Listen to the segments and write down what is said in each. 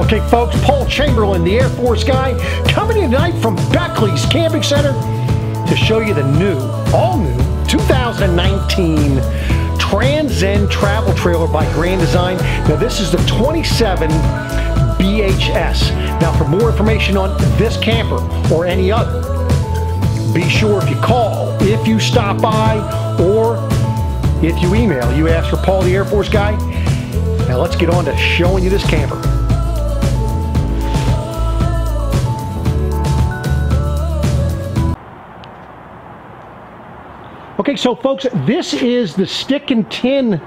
Okay, folks, Paul Chamberlain, the Air Force guy, coming in tonight from Beckley's Camping Center to show you the new, all new, 2019 Transcend travel trailer by Grand Design. Now, this is the 27BHS. Now, for more information on this camper or any other, be sure if you call, if you stop by, or if you email, you ask for Paul the Air Force guy. Now, let's get on to showing you this camper. Okay, so folks, this is the stick and tin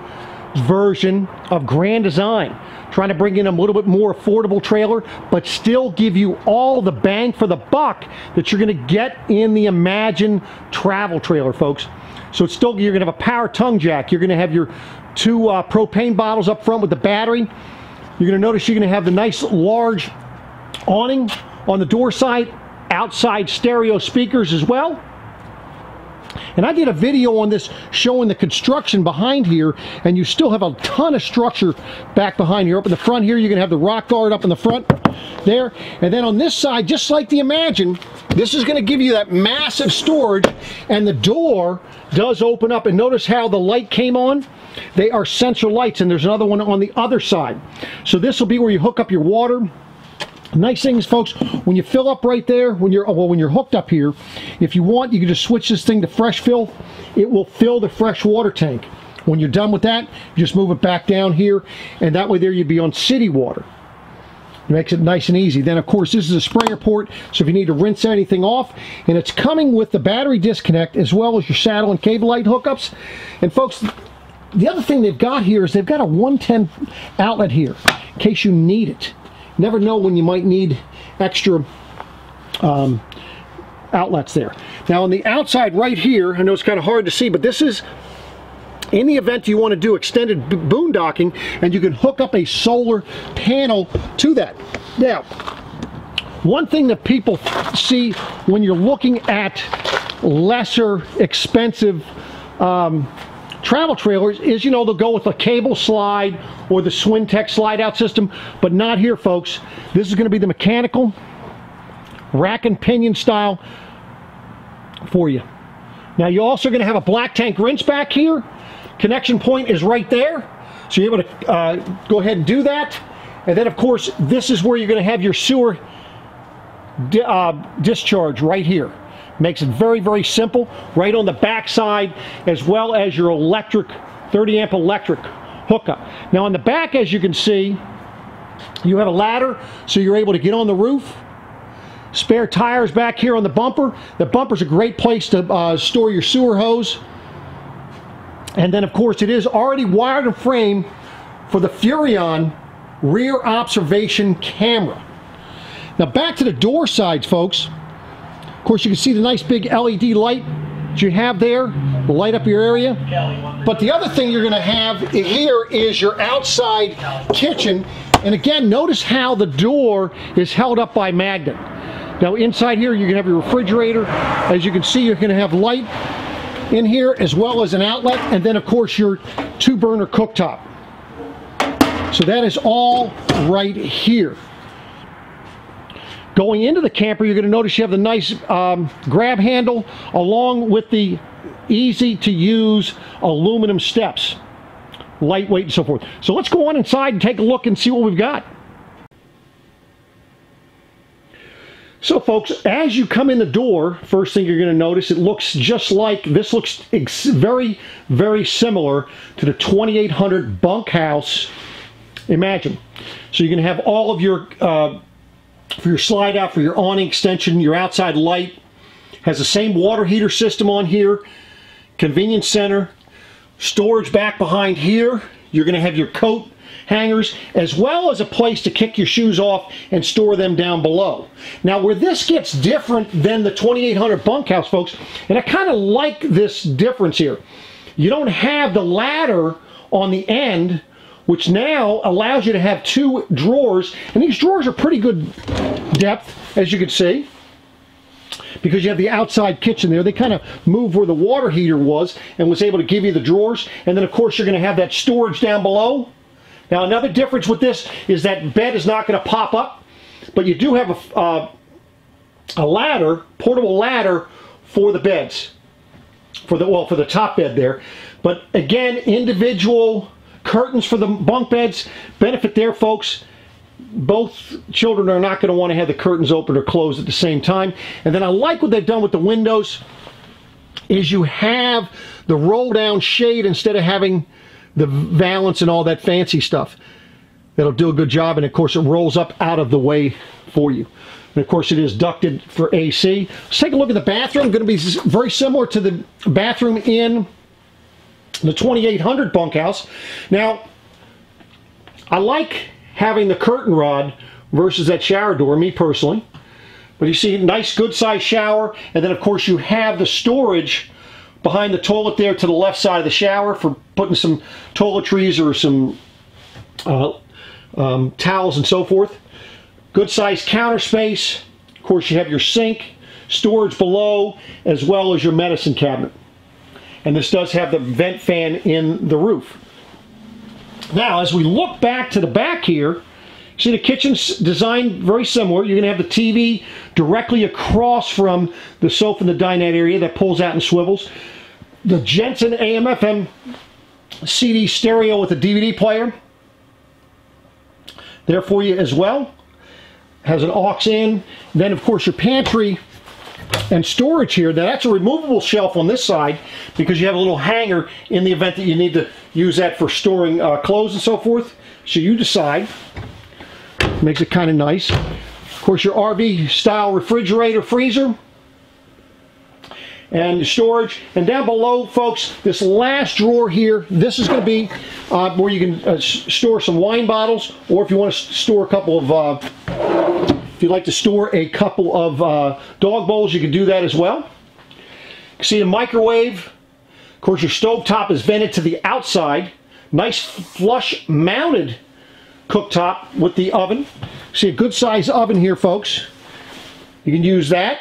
version of Grand Design. Trying to bring in a little bit more affordable trailer, but still give you all the bang for the buck that you're going to get in the Imagine travel trailer, folks. So it's still, you're going to have a power tongue jack. You're going to have your two propane bottles up front with the battery. You're going to notice you're going to have the nice large awning on the door side, outside stereo speakers as well. And I did a video on this showing the construction behind here, and you still have a ton of structure back behind here. Up in the front here, you're going to have the rock guard up in the front there. And then on this side, just like the Imagine, this is going to give you that massive storage, and the door does open up. And notice how the light came on? They are central lights, and there's another one on the other side. So this will be where you hook up your water. Nice thing is, folks, when you fill up right there, when you're hooked up here, if you want, you can just switch this thing to fresh fill. It will fill the fresh water tank. When you're done with that, you just move it back down here, and that way there you'd be on city water. It makes it nice and easy. Then, of course, this is a sprayer port, so if you need to rinse anything off, and it's coming with the battery disconnect as well as your saddle and cable light hookups. And, folks, the other thing they've got here is they've got a 110 outlet here in case you need it. Never know when you might need extra outlets there. Now on the outside right here, I know it's kind of hard to see, but this is in the event you want to do extended boondocking, and you can hook up a solar panel to that. Now, one thing that people see when you're looking at lesser expensive travel trailers is, you know, they'll go with a cable slide or the Swintech slide out system, but not here, folks. This is going to be the mechanical rack and pinion style for you. Now you're also going to have a black tank rinse back here. Connection point is right there, so you're able to go ahead and do that. And then, of course, this is where you're going to have your sewer discharge right here. Makes it very, very simple, right on the back side, as well as your electric, 30 amp electric hookup. Now on the back, as you can see, you have a ladder, so you're able to get on the roof. Spare tires back here on the bumper. The bumper's a great place to store your sewer hose. And then, of course, it is already wired and framed for the Furrion rear observation camera. Now back to the door sides, folks. Of course, you can see the nice big LED light that you have there to light up your area. But the other thing you're going to have here is your outside kitchen. And again, notice how the door is held up by magnet. Now inside here, you're going to have your refrigerator. As you can see, you're going to have light in here as well as an outlet. And then, of course, your 2-burner cooktop. So that is all right here. Going into the camper, you're going to notice you have the nice grab handle along with the easy-to-use aluminum steps. Lightweight and so forth. So let's go on inside and take a look and see what we've got. So folks, as you come in the door, first thing you're going to notice, it looks just like, this looks very, very similar to the 2800 bunkhouse Imagine. So you're going to have all of your for your slide out, for your awning extension, your outside light. Has the same water heater system on here. Convenience center. Storage back behind here. You're going to have your coat hangers, as well as a place to kick your shoes off and store them down below. Now, where this gets different than the 2800 bunkhouse, folks, and I kind of like this difference here. You don't have the ladder on the end, which now allows you to have 2 drawers, and these drawers are pretty good depth, as you can see, because you have the outside kitchen there. They kind of moved where the water heater was and was able to give you the drawers. And then, of course, you're going to have that storage down below. Now another difference with this is that bed is not going to pop up, but you do have a ladder, portable ladder for the beds, for the top bed there. But again, individual curtains for the bunk beds. Benefit there, folks. Both children are not going to want to have the curtains open or closed at the same time. And then I like what they've done with the windows is you have the roll down shade instead of having the valance and all that fancy stuff. That'll do a good job, and of course it rolls up out of the way for you. And of course it is ducted for AC. Let's take a look at the bathroom. Going to be very similar to the bathroom in the 2800 bunkhouse. Now, I like having the curtain rod versus that shower door, me personally. But you see, nice good sized shower, and then of course you have the storage behind the toilet there to the left side of the shower for putting some toiletries or some towels and so forth. Good sized counter space. Of course you have your sink, storage below, as well as your medicine cabinet. And this does have the vent fan in the roof. Now as we look back to the back here, see the kitchen's designed very similar. You're going to have the TV directly across from the sofa in the dinette area that pulls out and swivels. The Jensen AM/FM CD stereo with a DVD player there for you as well. Has an aux in. Then of course your pantry and storage here. Now that's a removable shelf on this side because you have a little hanger in the event that you need to use that for storing clothes and so forth. So you decide. Makes it kind of nice. Of course your RV style refrigerator, freezer, and storage. And down below, folks, this last drawer here, this is going to be where you can store some wine bottles, or if you want to store a couple of if you'd like to store a couple of dog bowls, you can do that as well. You can see a microwave. Of course your stove top is vented to the outside. Nice flush mounted cooktop with the oven. See a good size oven here, folks. You can use that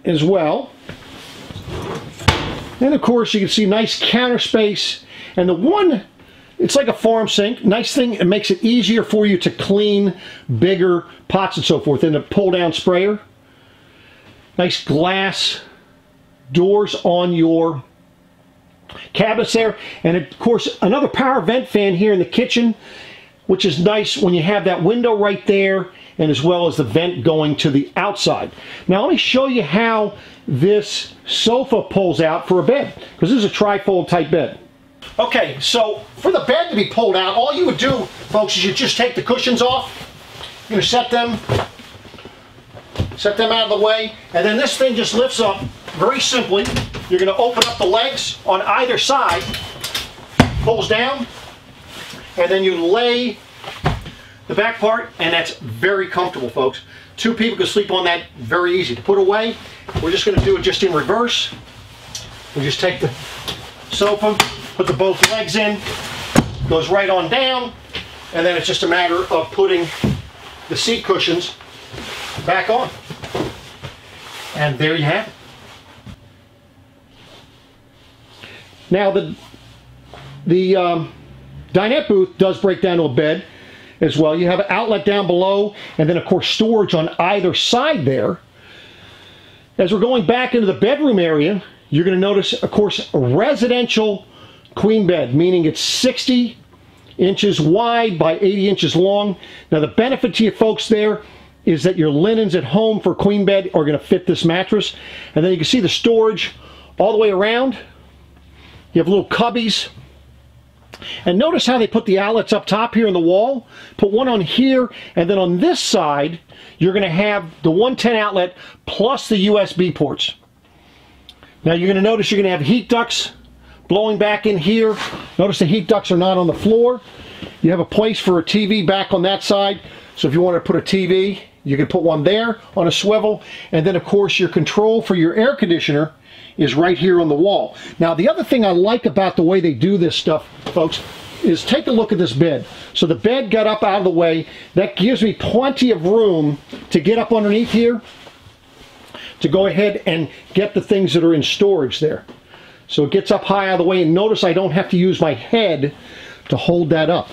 as well. And of course you can see nice counter space, and the one, it's like a farm sink. Nice thing, it makes it easier for you to clean bigger pots and so forth, and a pull down sprayer. Nice glass doors on your cabinets there, and of course another power vent fan here in the kitchen, which is nice when you have that window right there, and as well as the vent going to the outside. Now let me show you how this sofa pulls out for a bed, because this is a trifold type bed. Okay, so for the bed to be pulled out, all you would do, folks, is you just take the cushions off. You're going to set them out of the way, and then this thing just lifts up very simply. You're going to open up the legs on either side, pulls down, and then you lay the back part, and that's very comfortable, folks. Two people can sleep on that, very easy to put away. We're just going to do it just in reverse. We just take the sofa, put the both legs in, goes right on down, and then it's just a matter of putting the seat cushions back on. And there you have it. Now the dinette booth does break down to a bed as well. You have an outlet down below, and then of course storage on either side there. As we're going back into the bedroom area, you're going to notice, of course, a residential queen bed, meaning it's 60 inches wide by 80 inches long. Now the benefit to you folks there is that your linens at home for queen bed are going to fit this mattress. And then you can see the storage all the way around. You have little cubbies. And notice how they put the outlets up top here in the wall. Put one on here, and then on this side, you're going to have the 110 outlet plus the USB ports. Now you're going to notice you're going to have heat ducts blowing back in here. Notice the heat ducts are not on the floor. You have a place for a TV back on that side. So if you want to put a TV, you can put one there on a swivel. And then of course your control for your air conditioner is right here on the wall. Now the other thing I like about the way they do this stuff, folks, is take a look at this bed. So the bed got up out of the way. That gives me plenty of room to get up underneath here to go ahead and get the things that are in storage there. So it gets up high out of the way, and notice I don't have to use my head to hold that up.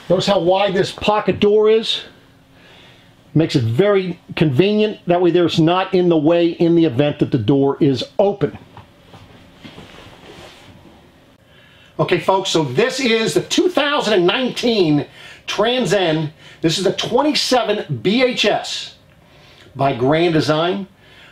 Notice how wide this pocket door is. Makes it very convenient. That way there's not in the way in the event that the door is open. Okay folks, so this is the 2019 Transcend. This is the 27BHS by Grand Design.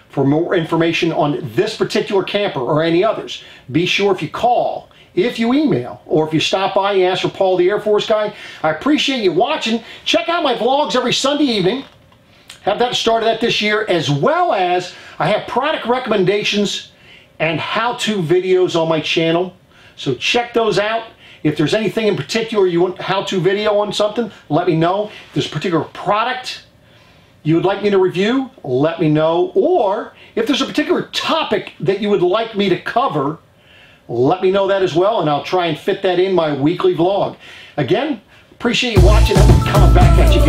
For more information on this particular camper or any others, be sure if you call, if you email, or if you stop by and ask for Paul the Air Force Guy. I appreciate you watching. Check out my vlogs every Sunday evening. Have that started that this year, as well as I have product recommendations and how-to videos on my channel. So check those out. If there's anything in particular you want how-to video on something, let me know. If there's a particular product you would like me to review, let me know. Or if there's a particular topic that you would like me to cover, let me know that as well, and I'll try and fit that in my weekly vlog. Again, appreciate you watching. I'm coming back at you.